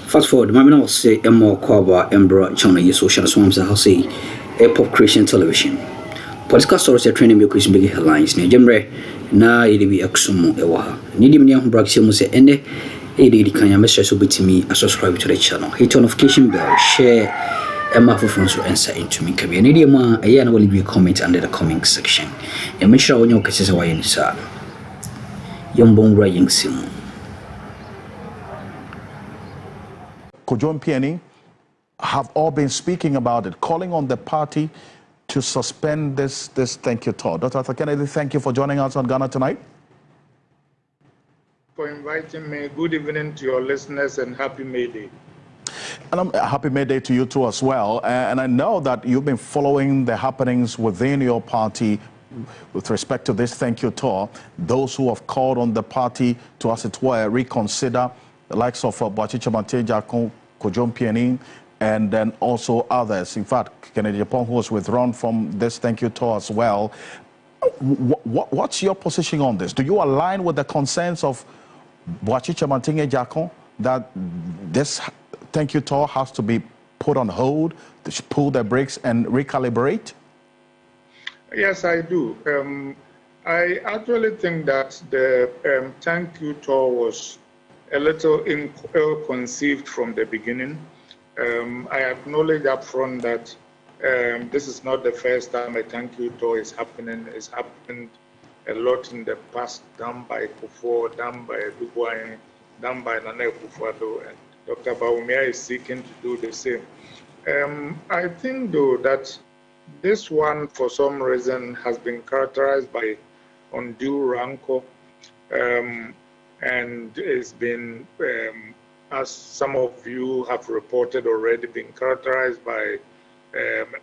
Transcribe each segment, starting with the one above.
Fast forward, my man will say a more cover and brought channel your social swamps. I'll say a pop creation television. Political stories are training me Chris big headlines. Near Jemre, na EDB Akroma Ewaha. Need me on Braxi Muse Ende, AD Kanya message will be to me. Subscribe to the channel. Hit on notification bell, share, and my friends will answer into me. Can be an idiom. I will leave you a comment under the comment section. And make sure when your cases are in sir. Young Raying Sim. Kojo Mpiani have all been speaking about it, calling on the party to suspend this thank you tour. Dr. Kennedy, thank you for joining us on Ghana Tonight. For inviting me. Good evening to your listeners and happy May Day. And happy May Day to you too as well. And I know that you've been following the happenings within your party with respect to this thank you tour. Those who have called on the party to, as it were, reconsider, the likes of Boachicha Manteja, Kojo Mpiani, and then also others. In fact, Kennedy Japan, who was withdrawn from this thank you tour as well. What's your position on this? Do you align with the concerns of Boachicha Manteja that this thank you tour has to be put on hold, they should pull their brakes and recalibrate? Yes, I do. I actually think that the thank you tour was a little ill-conceived from the beginning. I acknowledge up front that this is not the first time a thank you tour is happening. It's happened a lot in the past, done by Kufuor, done by Dubois, done by Nana Kufuor, and Dr. Bawumia is seeking to do the same. I think, though, that this one, for some reason, has been characterized by undue rancor, and it's been, as some of you have reported already, been characterized by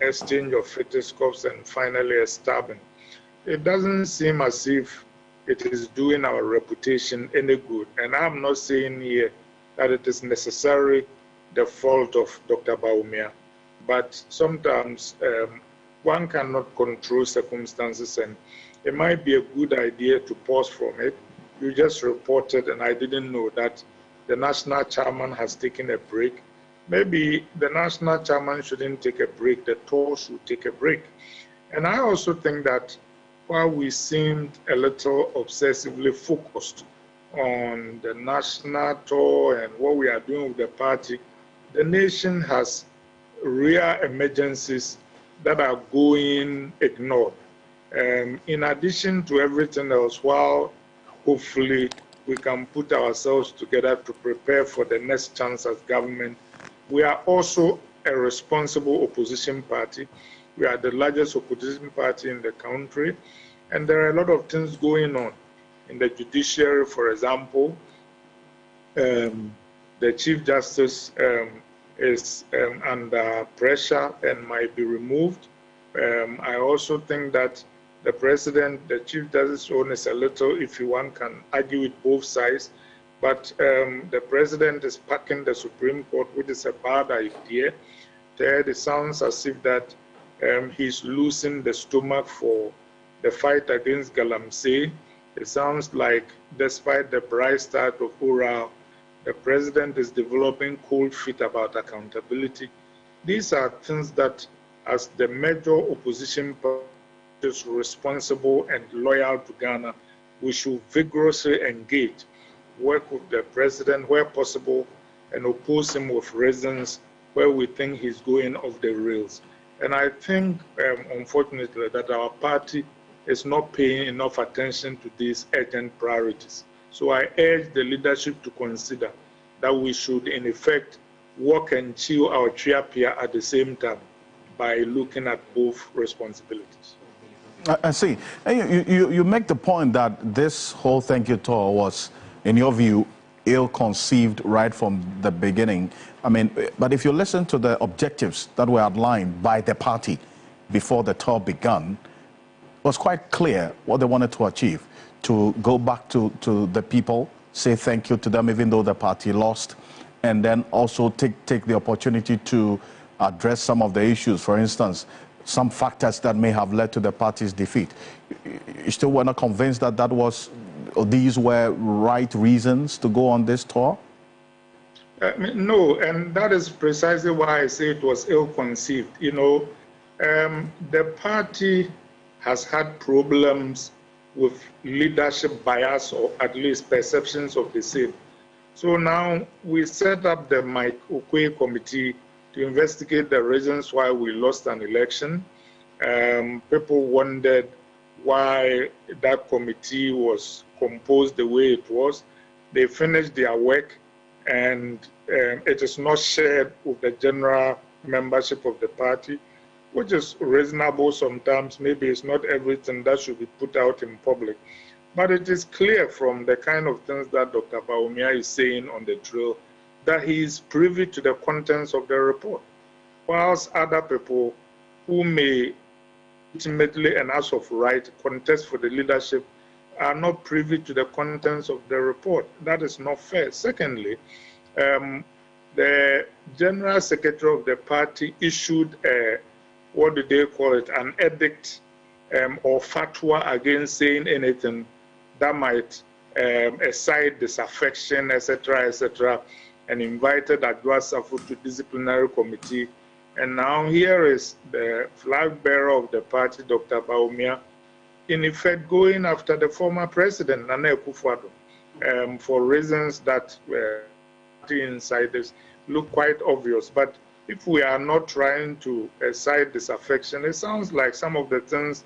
exchange of fisticuffs and finally a stabbing. It doesn't seem as if it is doing our reputation any good. And I'm not saying here that it is necessarily the fault of Dr. Bawumia, but sometimes one cannot control circumstances, and it might be a good idea to pause from it. You just reported, and I didn't know that the national chairman has taken a break. Maybe the national chairman shouldn't take a break, the tour should take a break. And I also think that while we seemed a little obsessively focused on the national tour and what we are doing with the party, the nation has real emergencies that are going ignored. In addition to everything else, while hopefully we can put ourselves together to prepare for the next chance as government, we are also a responsible opposition party. We are the largest opposition party in the country, and there are a lot of things going on. In the judiciary, for example, the Chief Justice is under pressure and might be removed. I also think that the President, the Chief Justice own is a little iffy. One can argue with both sides, but the President is packing the Supreme Court, which is a bad idea. Third, it sounds as if that he's losing the stomach for the fight against Galamsey. It sounds like, despite the bright start of Ural, the President is developing cold feet about accountability. These are things that, as the major opposition party, is responsible and loyal to Ghana, we should vigorously engage, work with the President where possible, and oppose him with reasons where we think he's going off the rails. And I think, unfortunately, that our party is not paying enough attention to these urgent priorities. So I urge the leadership to consider that we should, in effect, work and chill our triapia at the same time by looking at both responsibilities. I see. You make the point that this whole thank you tour was, in your view, ill-conceived right from the beginning. I mean, but if you listen to the objectives that were outlined by the party before the tour began, it was quite clear what they wanted to achieve: to go back to the people, say thank you to them even though the party lost, and then also take the opportunity to address some of the issues, for instance, some factors that may have led to the party's defeat. You still were not convinced that these were right reasons to go on this tour? No, and that is precisely why I say it was ill-conceived. You know, the party has had problems with leadership bias, or at least perceptions of the same. So now we set up the Mike Okoye committee to investigate the reasons why we lost an election. People wondered why that committee was composed the way it was. They finished their work, and it is not shared with the general membership of the party, which is reasonable sometimes. Maybe it's not everything that should be put out in public. But it is clear from the kind of things that Dr. Bawumia is saying on the drill that he is privy to the contents of the report, whilst other people who may ultimately and as of right contest for the leadership are not privy to the contents of the report. That is not fair. Secondly, the General Secretary of the party issued what do they call it, an edict or fatwa against saying anything that might excite disaffection, etc., and invited Adwa Safo to disciplinary committee. And now here is the flag bearer of the party, Dr. Bawumia, in effect going after the former president, Nana Akufo-Addo, for reasons that party insiders look quite obvious. But if we are not trying to excite disaffection, it sounds like some of the things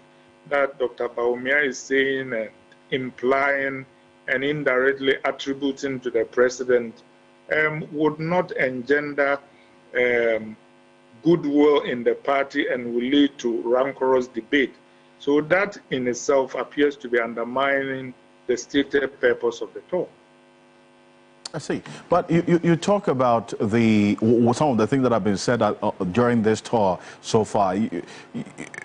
that Dr. Bawumia is saying and implying and indirectly attributing to the president would not engender goodwill in the party and will lead to rancorous debate. So that in itself appears to be undermining the stated purpose of the tour. I see. But you talk about some of the things that have been said during this tour so far.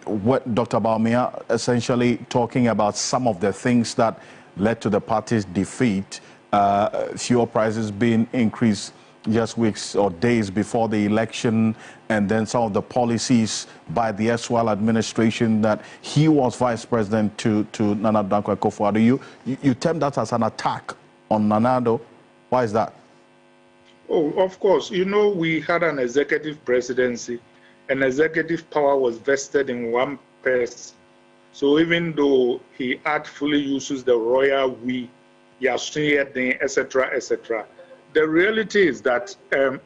What Dr. Bawumia essentially talking about some of the things that led to the party's defeat, fuel prices being increased just weeks or days before the election, and then some of the policies by the erstwhile administration that he was vice president to Nana Akufo-Addo. You term that as an attack on Nana. Why is that? Oh, of course. You know, we had an executive presidency, and executive power was vested in one person. So even though he artfully uses the royal we, etc., the reality is that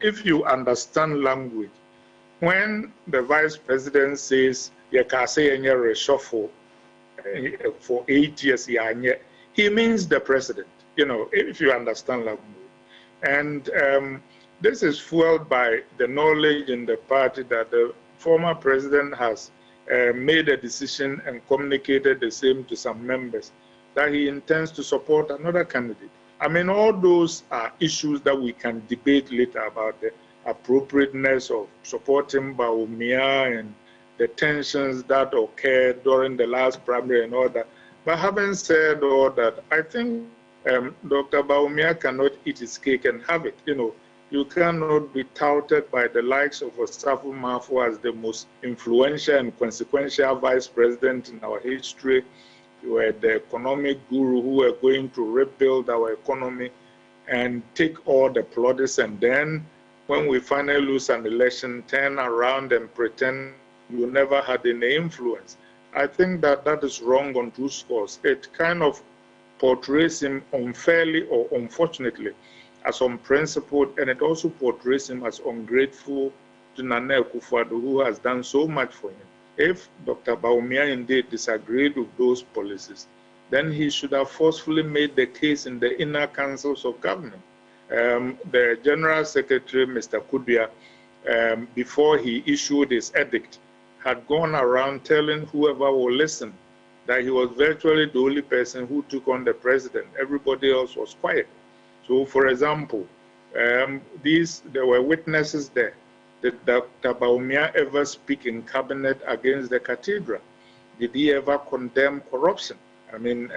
if you understand language, when the vice president says, reshuffle for 8 years, he means the president. You know, if you understand language. And this is fueled by the knowledge in the party that the former president has made a decision and communicated the same to some members, that he intends to support another candidate. I mean, all those are issues that we can debate later about the appropriateness of supporting Bawumia and the tensions that occurred during the last primary and all that. But having said all that, I think Dr. Bawumia cannot eat his cake and have it. You know, you cannot be touted by the likes of Osafo Mahamudu as the most influential and consequential vice president in our history. You were the economic guru who were going to rebuild our economy and take all the plaudits, and then when we finally lose an election, turn around and pretend you never had any influence. I think that that is wrong on two scores. It kind of portrays him unfairly or unfortunately as unprincipled, and it also portrays him as ungrateful to Nana Akufo-Addo, who has done so much for him. If Dr. Bawumia indeed disagreed with those policies, then he should have forcefully made the case in the inner councils of government. The General Secretary, Mr. Kudua, before he issued his edict, had gone around telling whoever will listen that he was virtually the only person who took on the president. Everybody else was quiet. So, for example, there were witnesses there. Did Dr. Bawumia ever speak in cabinet against the cathedral? Did he ever condemn corruption? I mean,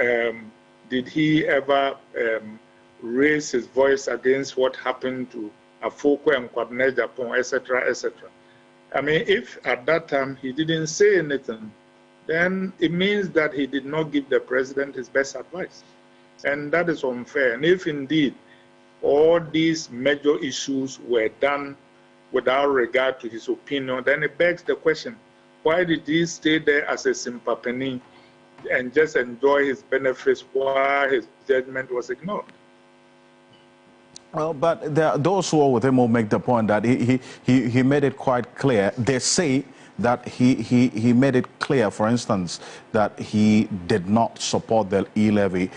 did he ever raise his voice against what happened to Afoko and Kwabene Japan, etc., etc. I mean, if at that time he didn't say anything, then it means that he did not give the president his best advice. And that is unfair. And if indeed all these major issues were done without regard to his opinion, then it begs the question, why did he stay there as a sympapany and just enjoy his benefits while his judgment was ignored? Well, but there are those who are with him will make the point that he made it quite clear. They say that he made it clear, for instance, that he did not support the e-levy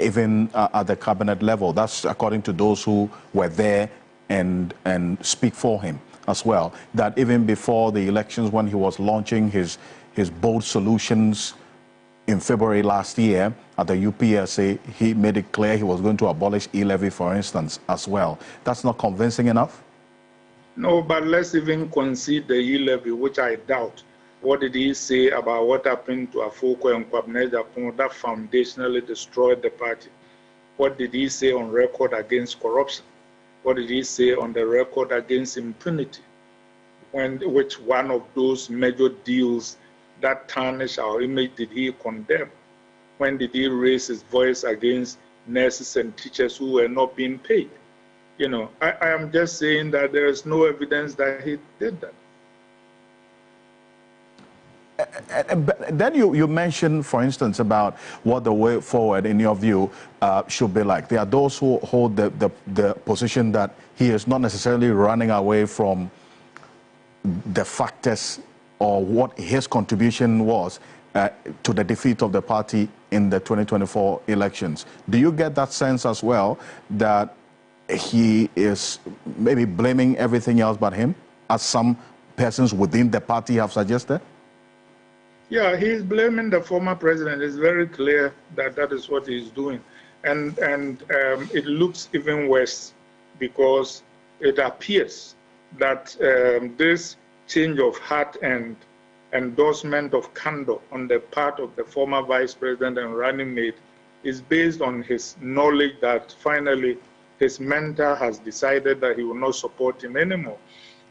even at the cabinet level. That's according to those who were there and speak for him as well. That even before the elections, when he was launching his bold solutions in February last year at the UPSA, he made it clear he was going to abolish e-levy, for instance, as well. That's not convincing enough? No, but let's even concede the e-levy, which I doubt. What did he say about what happened to Afoko and Kwabene Japan that foundationally destroyed the party? What did he say on record against corruption? What did he say on the record against impunity? Which one of those major deals that tarnish our image did he condemn? When did he raise his voice against nurses and teachers who were not being paid? You know, I am just saying that there is no evidence that he did that. Then you mentioned, for instance, about what the way forward, in your view, should be like. There are those who hold the position that he is not necessarily running away from the factors or what his contribution was to the defeat of the party in the 2024 elections. Do you get that sense as well, that he is maybe blaming everything else but him, as some persons within the party have suggested? Yeah, he's blaming the former president. It's very clear that that is what he's doing. And it looks even worse because it appears that this change of heart and endorsement of candor on the part of the former vice president and running mate is based on his knowledge that finally his mentor has decided that he will not support him anymore.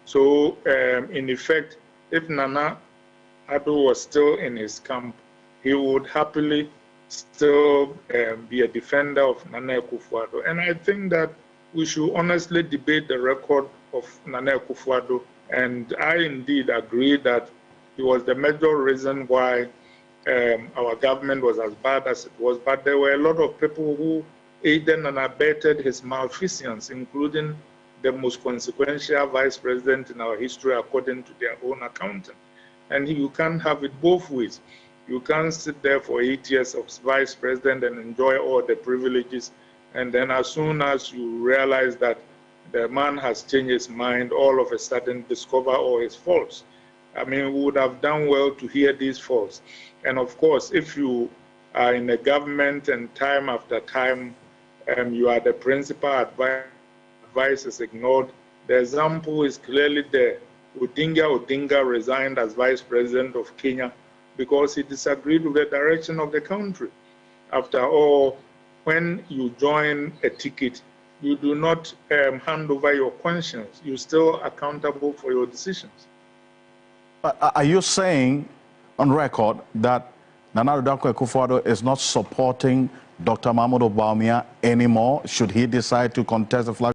So in effect, if Nana Addo was still in his camp, he would happily still be a defender of Nana Akufo-Addo. And I think that we should honestly debate the record of Nana Akufo-Addo. And I indeed agree that he was the major reason why our government was as bad as it was. But there were a lot of people who aided and abetted his malfeasance, including the most consequential vice president in our history, according to their own accounting. And you can't have it both ways. You can't sit there for 8 years as vice president and enjoy all the privileges, and then as soon as you realize that the man has changed his mind, all of a sudden discover all his faults. I mean, we would have done well to hear these faults. And of course, if you are in a government and time after time, you are the principal advice is ignored, the example is clearly there. Odinga resigned as vice president of Kenya because he disagreed with the direction of the country. After all, when you join a ticket, you do not hand over your conscience. You're still accountable for your decisions. Are you saying on record that Nana Addo Akufo-Addo is not supporting Dr. Mahamudu Bawumia anymore should he decide to contest the flag